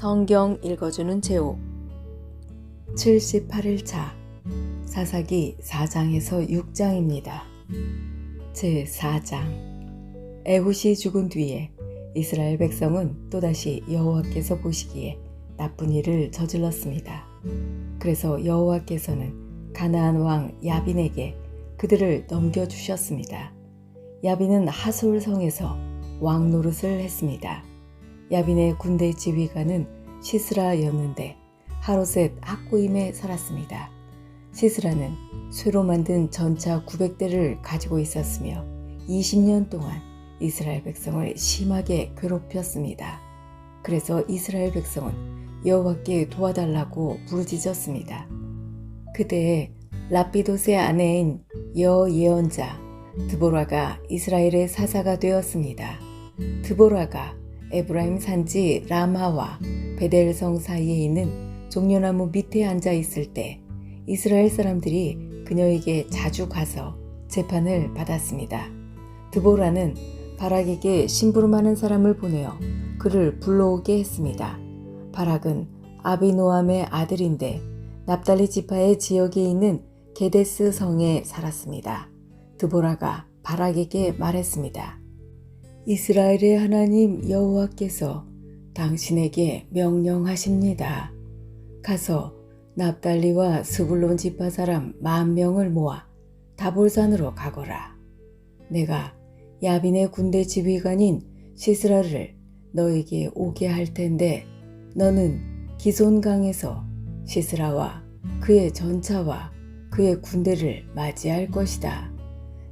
성경 읽어주는 제옥 78일차 사사기 4장에서 6장입니다. 제4장 에훗이 죽은 뒤에 이스라엘 백성은 또다시 여호와께서 보시기에 나쁜 일을 저질렀습니다. 그래서 여호와께서는 가나안 왕 야빈에게 그들을 넘겨주셨습니다. 야빈은 하솔 성에서 왕 노릇을 했습니다. 야빈의 군대 지휘관은 시스라였는데 하롯셋 학고임에 살았습니다. 시스라는 쇠로 만든 전차 900대를 가지고 있었으며 20년 동안 이스라엘 백성을 심하게 괴롭혔습니다. 그래서 이스라엘 백성은 여호와께 도와달라고 부르짖었습니다. 그때에 라피돗의 아내인 여예언자 드보라가 이스라엘의 사사가 되었습니다. 드보라가 에브라임 산지 라마와 베델성 사이에 있는 종려나무 밑에 앉아 있을 때 이스라엘 사람들이 그녀에게 자주 가서 재판을 받았습니다. 드보라는 바락에게 심부름하는 사람을 보내어 그를 불러오게 했습니다. 바락은 아비노함의 아들인데 납달리 지파의 지역에 있는 게데스 성에 살았습니다. 드보라가 바락에게 말했습니다. 이스라엘의 하나님 여호와께서 당신에게 명령하십니다. 가서 납달리와 스불론 지파 사람 10,000명을 모아 다볼산으로 가거라. 내가 야빈의 군대 지휘관인 시스라를 너에게 오게 할 텐데 너는 기손강에서 시스라와 그의 전차와 그의 군대를 맞이할 것이다.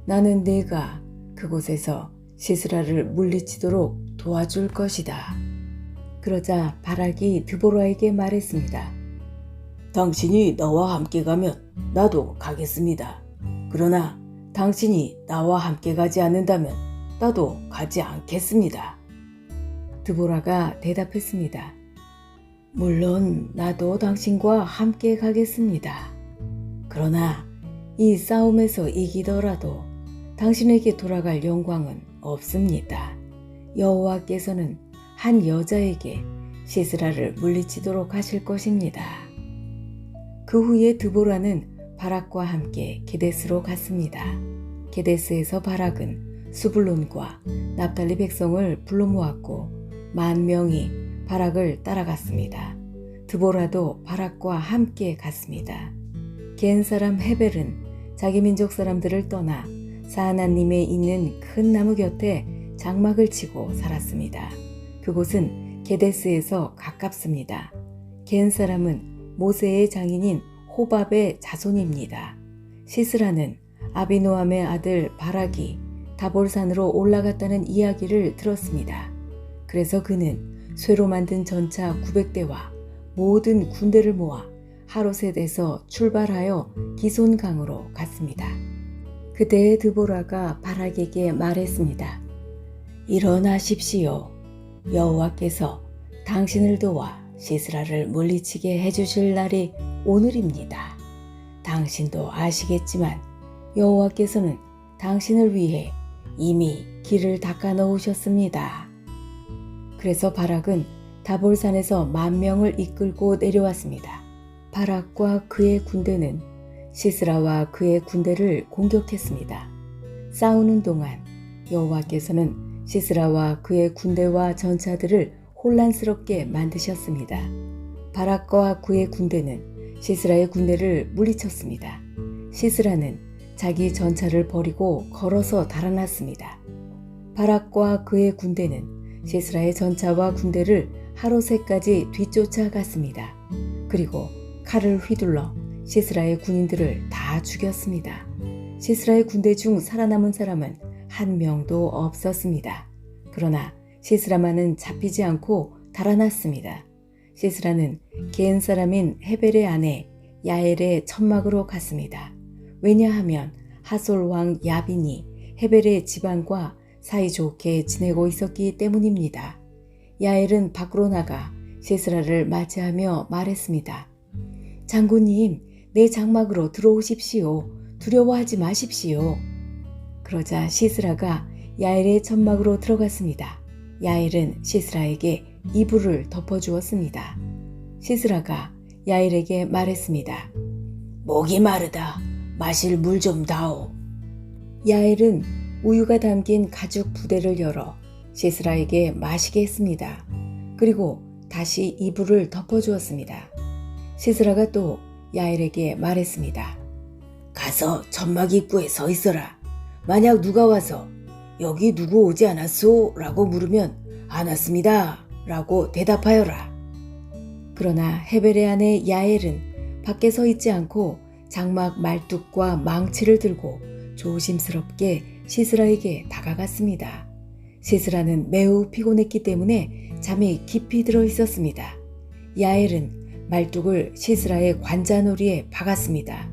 나는 네가 그곳에서 시스라를 물리치도록 도와줄 것이다. 그러자 바락이 드보라에게 말했습니다. 당신이 나와 함께 가면 나도 가겠습니다. 그러나 당신이 나와 함께 가지 않는다면 나도 가지 않겠습니다. 드보라가 대답했습니다. 물론 나도 당신과 함께 가겠습니다. 그러나 이 싸움에서 이기더라도 당신에게 돌아갈 영광은 없습니다. 여호와께서는 한 여자에게 시스라를 물리치도록 하실 것입니다. 그 후에 드보라는 바락과 함께 게데스로 갔습니다. 게데스에서 바락은 스불론과 납달리 백성을 불러 모았고 10,000명이 바락을 따라갔습니다. 드보라도 바락과 함께 갔습니다. 겐 사람 헤벨은 자기 민족 사람들을 떠나 사하나님에 있는 큰 나무 곁에 장막을 치고 살았습니다. 그곳은 게데스에서 가깝습니다. 겐 사람은 모세의 장인인 호밥의 자손입니다. 시스라는 아비노함의 아들 바락이 다볼산으로 올라갔다는 이야기를 들었습니다. 그래서 그는 쇠로 만든 전차 900대와 모든 군대를 모아 하롯셋에서 출발하여 기손강으로 갔습니다. 그때 드보라가 바락에게 말했습니다. 일어나십시오. 여호와께서 당신을 도와 시스라를 물리치게 해주실 날이 오늘입니다. 당신도 아시겠지만 여호와께서는 당신을 위해 이미 길을 닦아 놓으셨습니다. 그래서 바락은 다볼산에서 10,000명을 이끌고 내려왔습니다. 바락과 그의 군대는 시스라와 그의 군대를 공격했습니다. 싸우는 동안 여호와께서는 시스라와 그의 군대와 전차들을 혼란스럽게 만드셨습니다. 바락과 그의 군대는 시스라의 군대를 물리쳤습니다. 시스라는 자기 전차를 버리고 걸어서 달아났습니다. 바락과 그의 군대는 시스라의 전차와 군대를 하롯셋까지 뒤쫓아갔습니다. 그리고 칼을 휘둘러 시스라의 군인들을 다 죽였습니다. 시스라의 군대 중 살아남은 사람은 한 명도 없었습니다. 그러나 시스라만은 잡히지 않고 달아났습니다. 시스라는 겐 사람인 헤벨의 아내 야엘의 천막으로 갔습니다. 왜냐하면 하솔 왕 야빈이 헤벨의 집안과 사이좋게 지내고 있었기 때문입니다. 야엘은 밖으로 나가 시스라를 맞이하며 말했습니다. 장군님, 내 장막으로 들어오십시오. 두려워하지 마십시오. 그러자 시스라가 야엘의 천막으로 들어갔습니다. 야엘은 시스라에게 이불을 덮어주었습니다. 시스라가 야일에게 말했습니다. 목이 마르다. 마실 물 좀 다오. 야일은 우유가 담긴 가죽 부대를 열어 시스라에게 마시게 했습니다. 그리고 다시 이불을 덮어주었습니다. 시스라가 또 야일에게 말했습니다. 가서 천막 입구에 서 있어라. 만약 누가 와서 여기 누구 오지 않았소? 라고 물으면 안 왔습니다. 라고 대답하여라. 그러나 헤벨의 아내 야엘은 밖에 서 있지 않고 장막 말뚝과 망치를 들고 조심스럽게 시스라에게 다가갔습니다. 시스라는 매우 피곤했기 때문에 잠이 깊이 들어 있었습니다. 야엘은 말뚝을 시스라의 관자놀이에 박았습니다.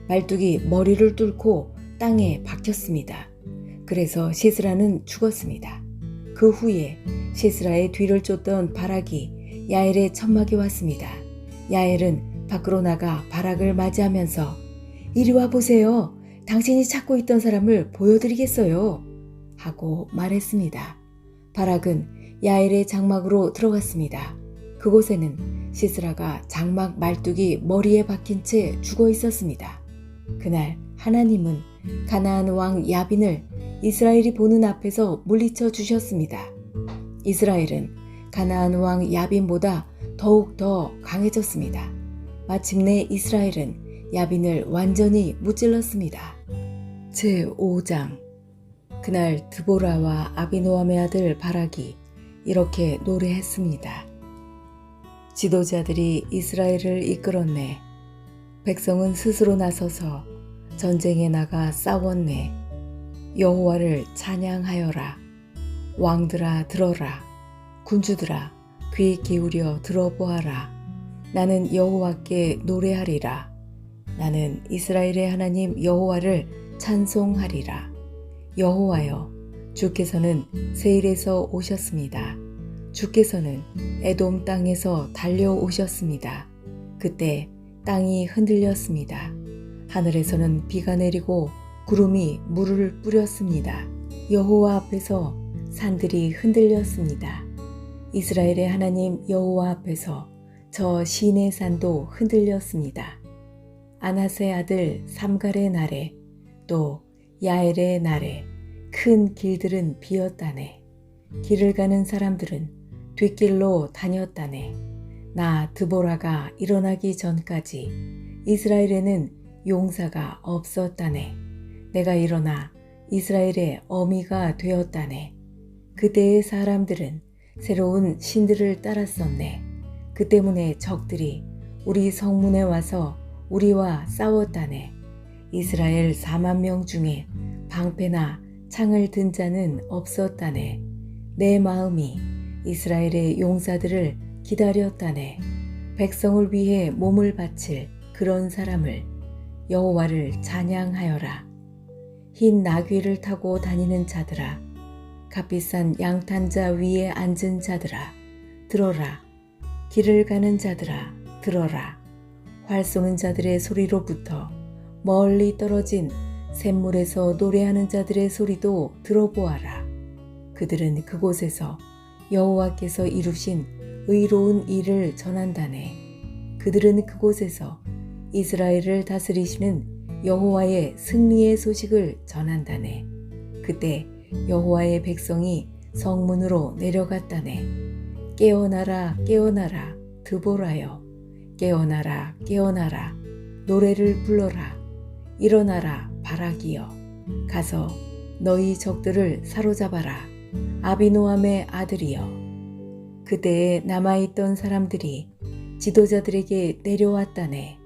말뚝이 머리를 뚫고 땅에 박혔습니다. 그래서 시스라는 죽었습니다. 그 후에 시스라의 뒤를 쫓던 바락이 야엘의 천막에 왔습니다. 야엘은 밖으로 나가 바락을 맞이하면서 이리 와 보세요. 당신이 찾고 있던 사람을 보여드리겠어요. 하고 말했습니다. 바락은 야엘의 장막으로 들어갔습니다. 그곳에는 시스라가 장막 말뚝이 머리에 박힌 채 죽어 있었습니다. 그날 하나님은 가나안 왕 야빈을 이스라엘이 보는 앞에서 물리쳐 주셨습니다. 이스라엘은 가나안 왕 야빈보다 더욱 더 강해졌습니다. 마침내 이스라엘은 야빈을 완전히 무찔렀습니다. 제5장. 그날 드보라와 아비노함의 아들 바락이 이렇게 노래했습니다. 지도자들이 이스라엘을 이끌었네. 백성은 스스로 나서서 전쟁에 나가 싸웠네. 여호와를 찬양하여라. 왕들아 들어라. 군주들아 귀 기울여 들어보아라. 나는 여호와께 노래하리라. 나는 이스라엘의 하나님 여호와를 찬송하리라. 여호와여, 주께서는 세일에서 오셨습니다. 주께서는 에돔 땅에서 달려오셨습니다. 그때 땅이 흔들렸습니다. 하늘에서는 비가 내리고 구름이 물을 뿌렸습니다. 여호와 앞에서 산들이 흔들렸습니다. 이스라엘의 하나님 여호와 앞에서 저 시내 산도 흔들렸습니다. 아나세 아들 삼갈의 날에 또 야엘의 날에 큰 길들은 비었다네. 길을 가는 사람들은 뒷길로 다녔다네. 나 드보라가 일어나기 전까지 이스라엘에는 용사가 없었다네. 내가 일어나 이스라엘의 어미가 되었다네. 그때의 사람들은 새로운 신들을 따랐었네. 그 때문에 적들이 우리 성문에 와서 우리와 싸웠다네. 이스라엘 4만 명 중에 방패나 창을 든 자는 없었다네. 내 마음이 이스라엘의 용사들을 기다렸다네. 백성을 위해 몸을 바칠 그런 사람을 여호와를 찬양하여라. 흰 나귀를 타고 다니는 자들아, 값비싼 양탄자 위에 앉은 자들아, 들어라. 길을 가는 자들아, 들어라. 활 쏘는 자들의 소리로부터 멀리 떨어진 샘물에서 노래하는 자들의 소리도 들어보아라. 그들은 그곳에서 여호와께서 이루신 의로운 일을 전한다네. 그들은 그곳에서 이스라엘을 다스리시는 여호와의 승리의 소식을 전한다네. 그때 여호와의 백성이 성문으로 내려갔다네. 깨어나라 깨어나라 드보라여. 깨어나라 깨어나라 노래를 불러라. 일어나라 바락이여. 가서 너희 적들을 사로잡아라. 아비노함의 아들이여. 그때에 남아있던 사람들이 지도자들에게 내려왔다네.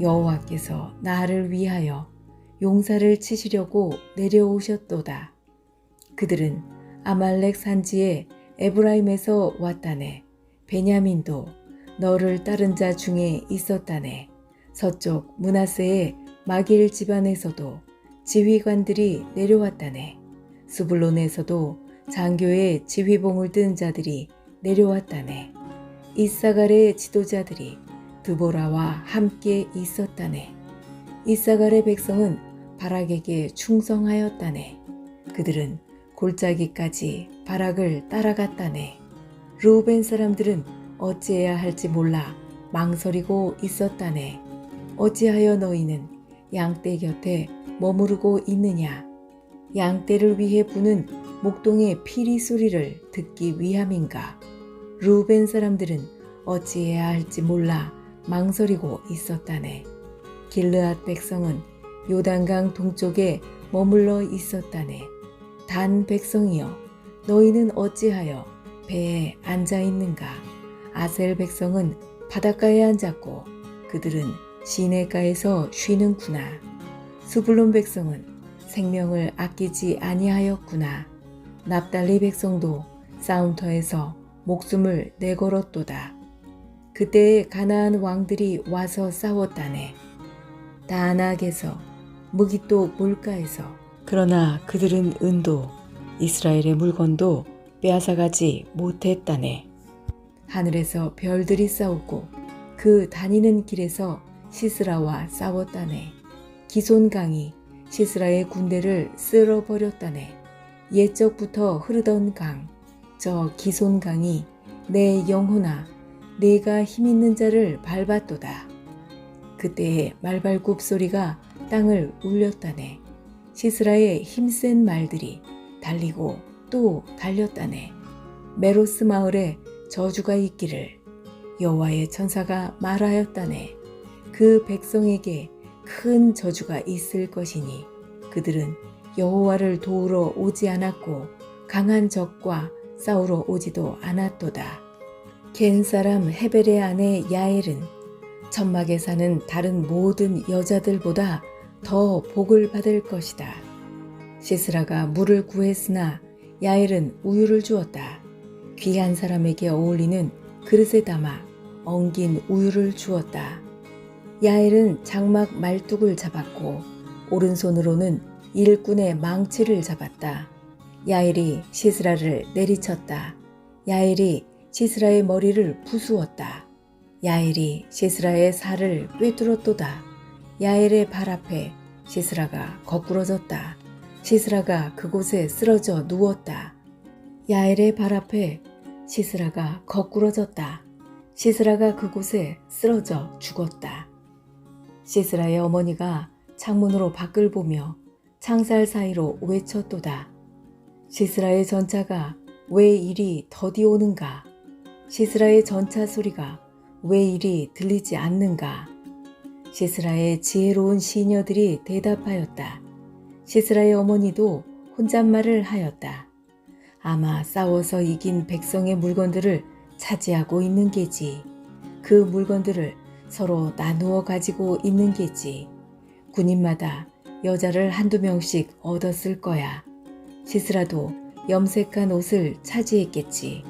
여호와께서 나를 위하여 용사를 치시려고 내려오셨도다. 그들은 아말렉 산지에 에브라임에서 왔다네. 베냐민도 너를 따른 자 중에 있었다네. 서쪽 므낫세의 마길 집안에서도 지휘관들이 내려왔다네. 스불론에서도 장교의 지휘봉을 든 자들이 내려왔다네. 이사갈의 지도자들이 드보라와 함께 있었다네. 이사갈의 백성은 바락에게 충성하였다네. 그들은 골짜기까지 바락을 따라갔다네. 르우벤 사람들은 어찌해야 할지 몰라 망설이고 있었다네. 어찌하여 너희는 양떼 곁에 머무르고 있느냐? 양떼를 위해 부는 목동의 피리 소리를 듣기 위함인가? 르우벤 사람들은 어찌해야 할지 몰라 망설이고 있었다네. 길르앗 백성은 요단강 동쪽에 머물러 있었다네. 단 백성이여, 너희는 어찌하여 배에 앉아 있는가? 아셀 백성은 바닷가에 앉았고 그들은 시내가에서 쉬는구나. 스불론 백성은 생명을 아끼지 아니하였구나. 납달리 백성도 싸움터에서 목숨을 내걸었도다. 그때에 가나안 왕들이 와서 싸웠다네. 다낙에서, 무깃도 물가에서. 그러나 그들은 은도 이스라엘의 물건도 빼앗아가지 못했다네. 하늘에서 별들이 싸웠고 그 다니는 길에서 시스라와 싸웠다네. 기손강이 시스라의 군대를 쓸어버렸다네. 옛적부터 흐르던 강, 저 기손강이 내 영혼아, 내가 힘있는 자를 밟았도다. 그때의 말발굽 소리가 땅을 울렸다네. 시스라의 힘센 말들이 달리고 또 달렸다네. 메로스 마을에 저주가 있기를 여호와의 천사가 말하였다네. 그 백성에게 큰 저주가 있을 것이니 그들은 여호와를 도우러 오지 않았고 강한 적과 싸우러 오지도 않았도다. 겐 사람 헤벨의 아내 야엘은 천막에 사는 다른 모든 여자들보다 더 복을 받을 것이다. 시스라가 물을 구했으나 야엘은 우유를 주었다. 귀한 사람에게 어울리는 그릇에 담아 엉긴 우유를 주었다. 야엘은 장막 말뚝을 잡았고 오른손으로는 일꾼의 망치를 잡았다. 야엘이 시스라를 내리쳤다. 야엘이 시스라의 머리를 부수었다. 야엘이 시스라의 살을 꿰뚫었도다. 야엘의 발 앞에 시스라가 거꾸러졌다. 시스라가 그곳에 쓰러져 누웠다. 야엘의 발 앞에 시스라가 거꾸러졌다. 시스라가 그곳에 쓰러져 죽었다. 시스라의 어머니가 창문으로 밖을 보며 창살 사이로 외쳤도다. 시스라의 전차가 왜 이리 더디 오는가? 시스라의 전차 소리가 왜 이리 들리지 않는가? 시스라의 지혜로운 시녀들이 대답하였다. 시스라의 어머니도 혼잣말을 하였다. 아마 싸워서 이긴 백성의 물건들을 차지하고 있는 게지. 그 물건들을 서로 나누어 가지고 있는 게지. 군인마다 여자를 한두 명씩 얻었을 거야. 시스라도 염색한 옷을 차지했겠지.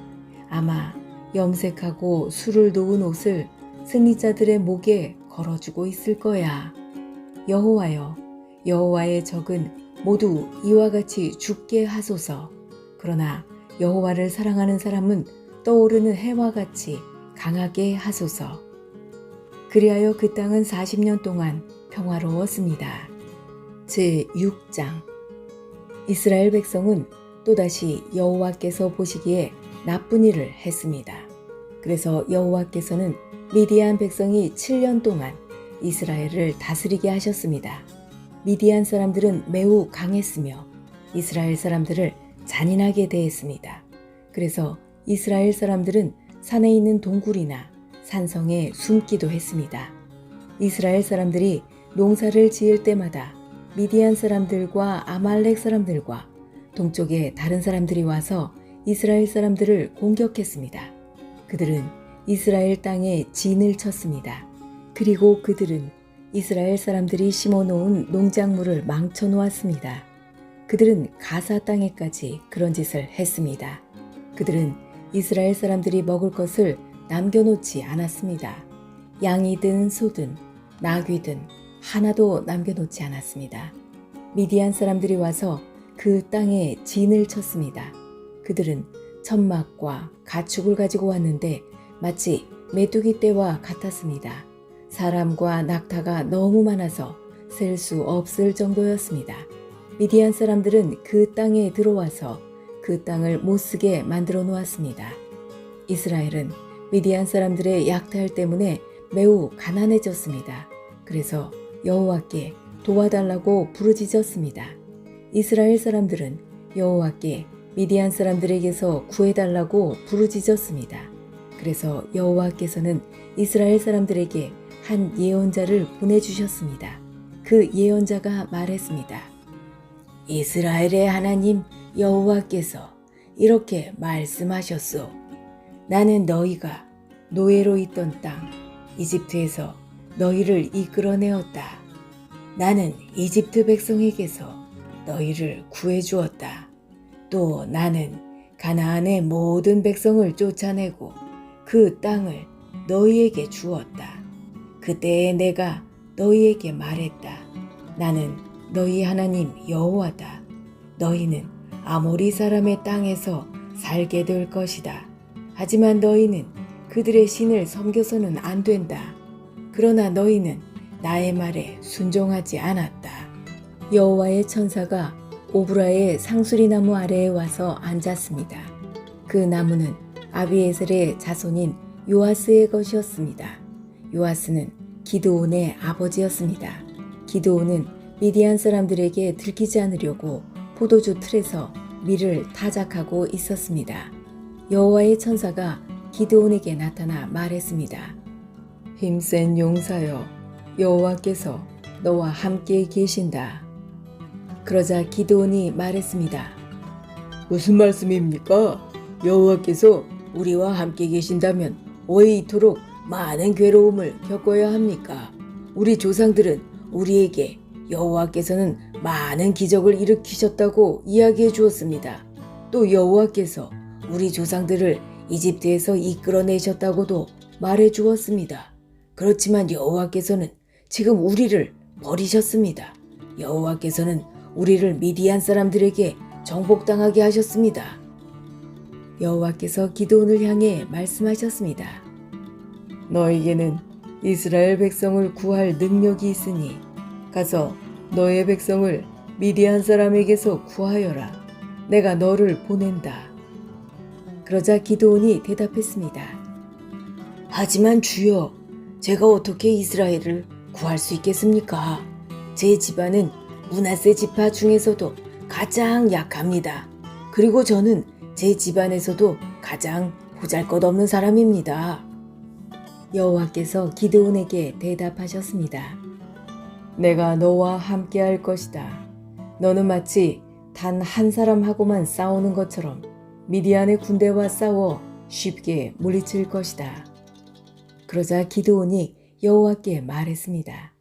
아마 염색하고 술을 놓은 옷을 승리자들의 목에 걸어주고 있을 거야. 여호와여, 여호와의 적은 모두 이와 같이 죽게 하소서. 그러나 여호와를 사랑하는 사람은 떠오르는 해와 같이 강하게 하소서. 그리하여 그 땅은 40년 동안 평화로웠습니다. 제6장. 이스라엘 백성은 또다시 여호와께서 보시기에 나쁜 일을 했습니다. 그래서 여호와께서는 미디안 백성이 7년 동안 이스라엘을 다스리게 하셨습니다. 미디안 사람들은 매우 강했으며 이스라엘 사람들을 잔인하게 대했습니다. 그래서 이스라엘 사람들은 산에 있는 동굴이나 산성에 숨기도 했습니다. 이스라엘 사람들이 농사를 지을 때마다 미디안 사람들과 아말렉 사람들과 동쪽의 다른 사람들이 와서 이스라엘 사람들을 공격했습니다. 그들은 이스라엘 땅에 진을 쳤습니다. 그리고 그들은 이스라엘 사람들이 심어놓은 농작물을 망쳐놓았습니다. 그들은 가사 땅에까지 그런 짓을 했습니다. 그들은 이스라엘 사람들이 먹을 것을 남겨놓지 않았습니다. 양이든 소든 나귀든 하나도 남겨놓지 않았습니다. 미디안 사람들이 와서 그 땅에 진을 쳤습니다. 그들은 천막과 가축을 가지고 왔는데 마치 메뚜기 떼와 같았습니다. 사람과 낙타가 너무 많아서 셀 수 없을 정도였습니다. 미디안 사람들은 그 땅에 들어와서 그 땅을 못쓰게 만들어 놓았습니다. 이스라엘은 미디안 사람들의 약탈 때문에 매우 가난해졌습니다. 그래서 여호와께 도와달라고 부르짖었습니다. 이스라엘 사람들은 여호와께 미디안 사람들에게서 구해달라고 부르짖었습니다. 그래서 여호와께서는 이스라엘 사람들에게 한 예언자를 보내주셨습니다. 그 예언자가 말했습니다. 이스라엘의 하나님 여호와께서 이렇게 말씀하셨소. 나는 너희가 노예로 있던 땅 이집트에서 너희를 이끌어내었다. 나는 이집트 백성에게서 너희를 구해주었다. 또 나는 가나안의 모든 백성을 쫓아내고 그 땅을 너희에게 주었다. 그때에 내가 너희에게 말했다. 나는 너희 하나님 여호와다. 너희는 아모리 사람의 땅에서 살게 될 것이다. 하지만 너희는 그들의 신을 섬겨서는 안 된다. 그러나 너희는 나의 말에 순종하지 않았다. 여호와의 천사가 오브라의 상수리 나무 아래에 와서 앉았습니다. 그 나무는 아비에셀의 자손인 요아스의 것이었습니다. 요아스는 기드온의 아버지였습니다. 기드온은 미디안 사람들에게 들키지 않으려고 포도주 틀에서 밀을 타작하고 있었습니다. 여호와의 천사가 기드온에게 나타나 말했습니다. 힘센 용사여, 여호와께서 너와 함께 계신다. 그러자 기드온이 말했습니다. 무슨 말씀입니까? 여호와께서 우리와 함께 계신다면 왜 이토록 많은 괴로움을 겪어야 합니까? 우리 조상들은 우리에게 여호와께서는 많은 기적을 일으키셨다고 이야기해 주었습니다. 또 여호와께서 우리 조상들을 이집트에서 이끌어내셨다고도 말해 주었습니다. 그렇지만 여호와께서는 지금 우리를 버리셨습니다. 여호와께서는 우리를 미디안 사람들에게 정복당하게 하셨습니다. 여호와께서 기드온을 향해 말씀하셨습니다. 너에게는 이스라엘 백성을 구할 능력이 있으니 가서 너의 백성을 미디안 사람에게서 구하여라. 내가 너를 보낸다. 그러자 기드온이 대답했습니다. 하지만 주여, 제가 어떻게 이스라엘을 구할 수 있겠습니까? 제 집안은 므낫세 지파 중에서도 가장 약합니다. 그리고 저는 제 집안에서도 가장 보잘것없는 사람입니다. 여호와께서 기드온에게 대답하셨습니다. 내가 너와 함께 할 것이다. 너는 마치 단 한 사람하고만 싸우는 것처럼 미디안의 군대와 싸워 쉽게 물리칠 것이다. 그러자 기드온이 여호와께 말했습니다.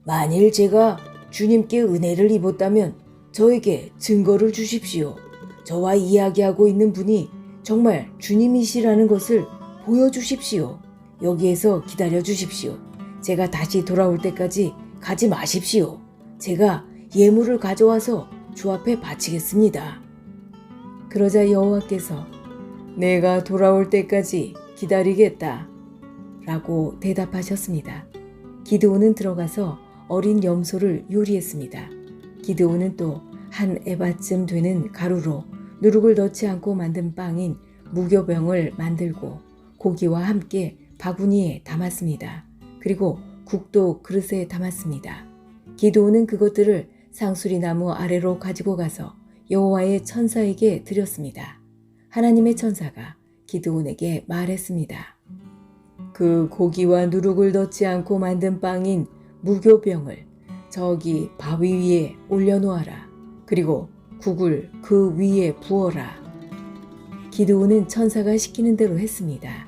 만일 제가 주님께 은혜를 입었다면 저에게 증거를 주십시오. 저와 이야기하고 있는 분이 정말 주님이시라는 것을 보여주십시오. 여기에서 기다려 주십시오. 제가 다시 돌아올 때까지 가지 마십시오. 제가 예물을 가져와서 주 앞에 바치겠습니다. 그러자 여호와께서 내가 돌아올 때까지 기다리겠다 라고 대답하셨습니다. 기드온은 들어가서 어린 염소를 요리했습니다. 기드온은 또 한 에바쯤 되는 가루로 누룩을 넣지 않고 만든 빵인 무교병을 만들고 고기와 함께 바구니에 담았습니다. 그리고 국도 그릇에 담았습니다. 기드온은 그것들을 상수리 나무 아래로 가지고 가서 여호와의 천사에게 드렸습니다. 하나님의 천사가 기드온에게 말했습니다. 그 고기와 누룩을 넣지 않고 만든 빵인 무교병을 저기 바위 위에 올려놓아라. 그리고 국을 그 위에 부어라. 기드온은 천사가 시키는 대로 했습니다.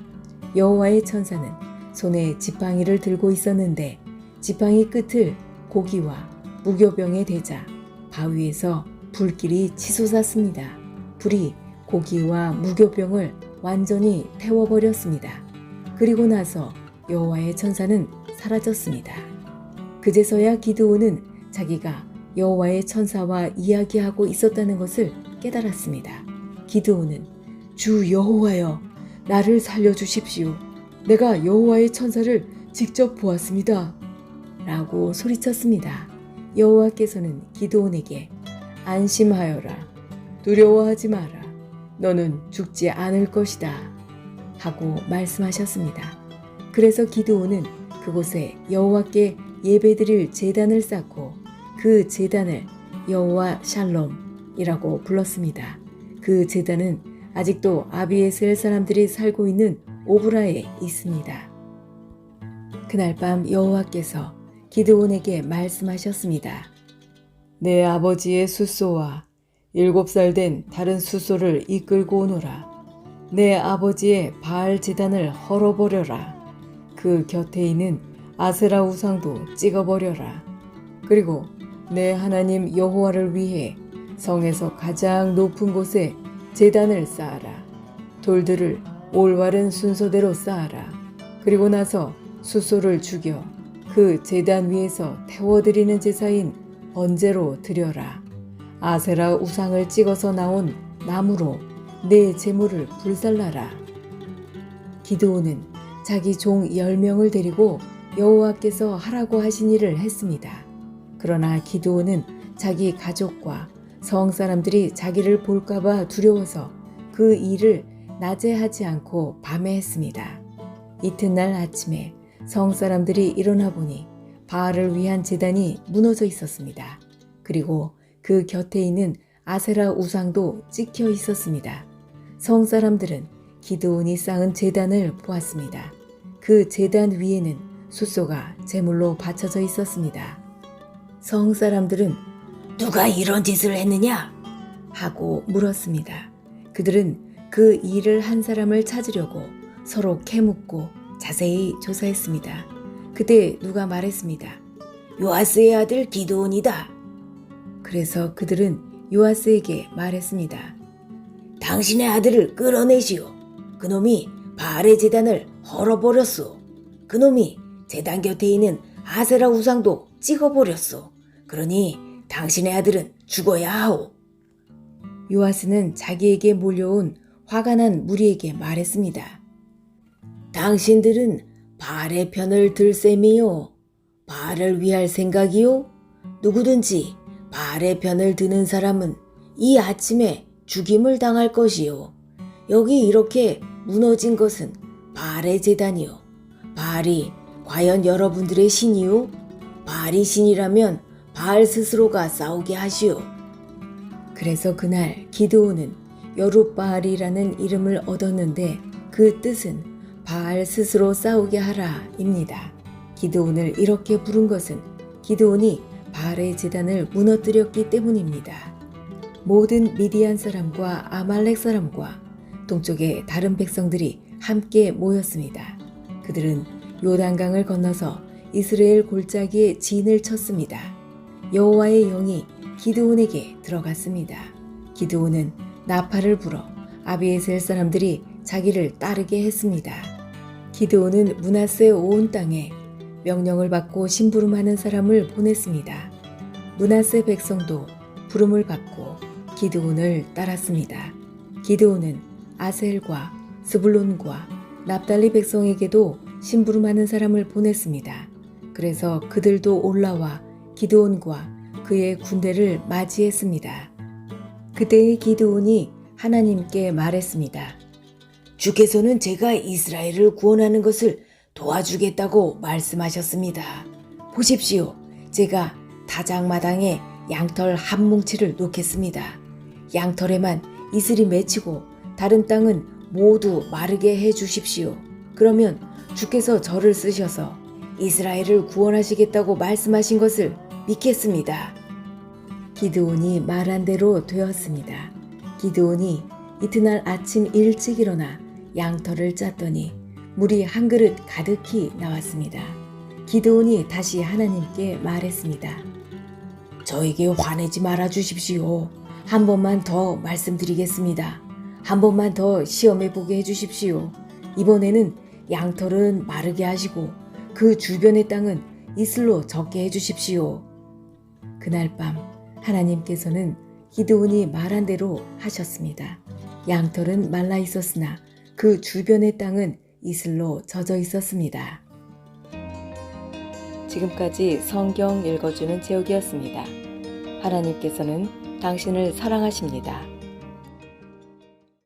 여호와의 천사는 손에 지팡이를 들고 있었는데 지팡이 끝을 고기와 무교병에 대자 바위에서 불길이 치솟았습니다. 불이 고기와 무교병을 완전히 태워버렸습니다. 그리고 나서 여호와의 천사는 사라졌습니다. 그제서야 기드온은 자기가 여호와의 천사와 이야기하고 있었다는 것을 깨달았습니다. 기드온은 주 여호와여, 나를 살려주십시오. 내가 여호와의 천사를 직접 보았습니다. 라고 소리쳤습니다. 여호와께서는 기드온에게 안심하여라. 두려워하지 마라. 너는 죽지 않을 것이다. 하고 말씀하셨습니다. 그래서 기드온은 그곳에 여호와께 예배드릴 제단을 쌓고 그 제단을 여호와 샬롬이라고 불렀습니다. 그 제단은 아직도 아비에셀 사람들이 살고 있는 오브라에 있습니다. 그날 밤 여호와께서 기드온에게 말씀하셨습니다. 내 아버지의 숫소와 7살 된 다른 숫소를 이끌고 오너라. 내 아버지의 바알 제단을 헐어버려라. 그 곁에 있는 아세라 우상도 찍어버려라. 그리고 내 하나님 여호와를 위해 성에서 가장 높은 곳에 제단을 쌓아라. 돌들을 올바른 순서대로 쌓아라. 그리고 나서 숫소를 죽여 그 제단 위에서 태워드리는 제사인 번제로 드려라. 아세라 우상을 찍어서 나온 나무로 내 제물을 불살라라. 기드온은 자기 종 10명을 데리고 여호와께서 하라고 하신 일을 했습니다. 그러나 기드온은 자기 가족과 성 사람들이 자기를 볼까봐 두려워서 그 일을 낮에 하지 않고 밤에 했습니다. 이튿날 아침에 성 사람들이 일어나 보니 바알을 위한 제단이 무너져 있었습니다. 그리고 그 곁에 있는 아세라 우상도 찍혀 있었습니다. 성 사람들은 기드온이 쌓은 제단을 보았습니다. 그 제단 위에는 숫소가 제물로 바쳐져 있었습니다. 성 사람들은 누가 이런 짓을 했느냐? 하고 물었습니다. 그들은 그 일을 한 사람을 찾으려고 서로 캐묻고 자세히 조사했습니다. 그때 누가 말했습니다. 요아스의 아들 기드온이다. 그래서 그들은 요아스에게 말했습니다. 당신의 아들을 끌어내시오. 그놈이 바알의 제단을 헐어버렸소. 그놈이 제단 곁에 있는 아세라 우상도 찍어버렸소. 그러니 당신의 아들은 죽어야 하오. 요아스는 자기에게 몰려온 화가 난 무리에게 말했습니다. 당신들은 바알의 편을 들 셈이요. 바알을 위할 생각이요. 누구든지 바알의 편을 드는 사람은 이 아침에 죽임을 당할 것이요. 여기 이렇게 무너진 것은 바알의 제단이요. 바알이 과연 여러분들의 신이요? 바알이 신이라면 바알 스스로가 싸우게 하시오. 그래서 그날 기드온은 여룻바알이라는 이름을 얻었는데 그 뜻은 바알 스스로 싸우게 하라입니다. 기드온을 이렇게 부른 것은 기드온이 바알의 제단을 무너뜨렸기 때문입니다. 모든 미디안 사람과 아말렉 사람과 동쪽의 다른 백성들이 함께 모였습니다. 그들은 요단강을 건너서 이스라엘 골짜기에 진을 쳤습니다. 여호와의 영이 기드온에게 들어갔습니다. 기드온은 나팔을 불어 아비에셀 사람들이 자기를 따르게 했습니다. 기드온은 므낫세 온 땅에 명령을 받고 심부름하는 사람을 보냈습니다. 므낫세 백성도 부름을 받고 기드온을 따랐습니다. 기드온은 아셀과 스불론과 납달리 백성에게도 심부름하는 사람을 보냈습니다. 그래서 그들도 올라와 기드온과 그의 군대를 맞이했습니다. 그때의 기드온이 하나님께 말했습니다. 주께서는 제가 이스라엘을 구원하는 것을 도와주겠다고 말씀하셨습니다. 보십시오. 제가 타작마당에 양털 한 뭉치를 놓겠습니다. 양털에만 이슬이 맺히고 다른 땅은 모두 마르게 해 주십시오. 그러면 주께서 저를 쓰셔서 이스라엘을 구원하시겠다고 말씀하신 것을 믿겠습니다. 기드온이 말한 대로 되었습니다. 기드온이 이튿날 아침 일찍 일어나 양털을 짰더니 물이 한 그릇 가득히 나왔습니다. 기드온이 다시 하나님께 말했습니다. 저에게 화내지 말아 주십시오. 한 번만 더 말씀드리겠습니다. 한 번만 더 시험해 보게 해주십시오. 이번에는 양털은 마르게 하시고 그 주변의 땅은 이슬로 젖게 해주십시오. 그날 밤 하나님께서는 기드온이 말한 대로 하셨습니다. 양털은 말라 있었으나 그 주변의 땅은 이슬로 젖어 있었습니다. 지금까지 성경 읽어주는 제옥이었습니다. 하나님께서는 당신을 사랑하십니다.